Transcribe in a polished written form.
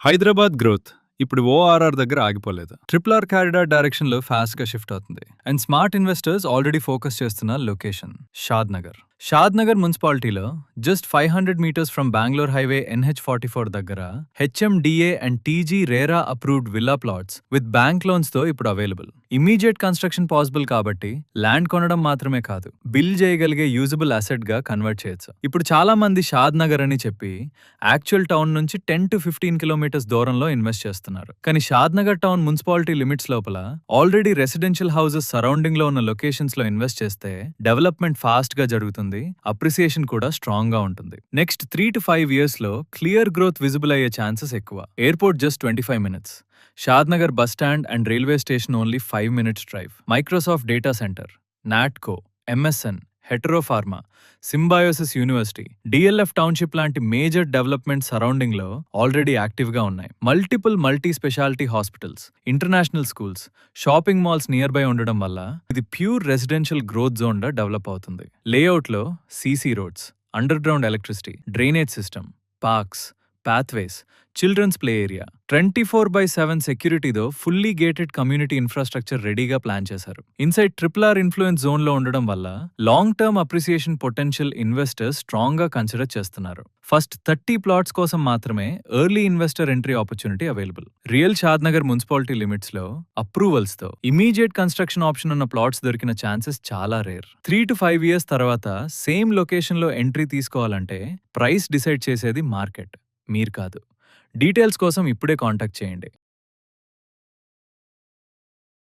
Hyderabad growth ఇప్పుడు ORR దగ్గర ఆగిపోలేదు. ట్రిపుల్ ఆర్ కారిడార్ డైరెక్షన్ లో ఫాస్ట్ గా షిఫ్ట్ అవుతుంది. And smart investors already focus చేస్తున్న లొకేషన్ షాద్ నగర్ మున్సిపాలిటీలో just 500 meters from Bengaluru highway NH44 దగ్గర HMDA and TG RERA approved villa plots with bank loans తో ఇప్పుడు అవైలబుల్. ఇమీడియట్ కన్స్ట్రక్షన్ పాసిబుల్ కాబట్టి land కొనడం మాత్రమే కాదు, బిల్ చేయగలిగే యూజబుల్ అసెట్ గా కన్వర్ట్ చేయొచ్చు. ఇప్పుడు చాలా మంది షాద్ నగర్ అని చెప్పి యాక్చువల్ టౌన్ నుంచి 10 to 15 కిలోమీటర్స్ దూరంలో ఇన్వెస్ట్ చేస్తున్నారు. కానీ షాద్ నగర్ టౌన్ మున్సిపాలిటీ లిమిట్స్ లోపల ఆల్రెడీ రెసిడెన్షియల్ హౌసెస్ సరౌండింగ్ లో ఉన్న లొకేషన్స్ లో ఇన్వెస్ట్ చేస్తే డెవలప్మెంట్ ఫాస్ట్ గా జరుగుతుంది, అప్రిసియేషన్ కూడా స్ట్రాంగ్ గా ఉంటుంది. నెక్స్ట్ 3 to 5 ఇయర్స్ లో క్లియర్ గ్రోత్ విజిబుల్ అయ్యే ఛాన్సెస్ ఎక్కువ. Airport just 25 minutes, Shadnagar bus stand and railway station only 5 minutes drive. Microsoft data centre, Natco, MSN, Hetero Pharma, Symbiosis university, DLF township లాంటి మేజర్ డెవలప్మెంట్ సరౌండింగ్ లో already active గా ఉన్నాయి. Multi speciality hospitals, international schools, shopping malls near by ఉండడం వల్ల ఇది pure residential growth zone గా develop అవుతుంది. Layout లో CC roads, under ground electricity, drainage system, parks, pathways, children's play area, 24/7 సెక్యూరిటీతో ఫుల్లీ గేటెడ్ కమ్యూనిటీ ఇన్ఫ్రాస్ట్రక్చర్ రెడీగా plan చేశారు. Inside RRR influence zone లో ఉండడం వల్ల long term appreciation potential investors strong గా కన్సిడర్ చేస్తున్నారు. ఫస్ట్ 30 ప్లాట్స్ కోసం మాత్రమే early investor entry opportunity available. Real Shadnagar municipality limits లో అప్రూవల్స్ తో ఇమీడియట్ కన్స్ట్రక్షన్ ఆప్షన్ ఉన్న ప్లాట్స్ దొరికిన ఛాన్సెస్ చాలా రేర్. 3 to 5 ఇయర్స్ తర్వాత సేమ్ లొకేషన్ లో ఎంట్రీ తీసుకోవాలంటే ప్రైస్ డిసైడ్ చేసేది మార్కెట్, మీరు కాదు. డీటెయిల్స్ కోసం ఇప్పుడే కాంటాక్ట్ చేయండి.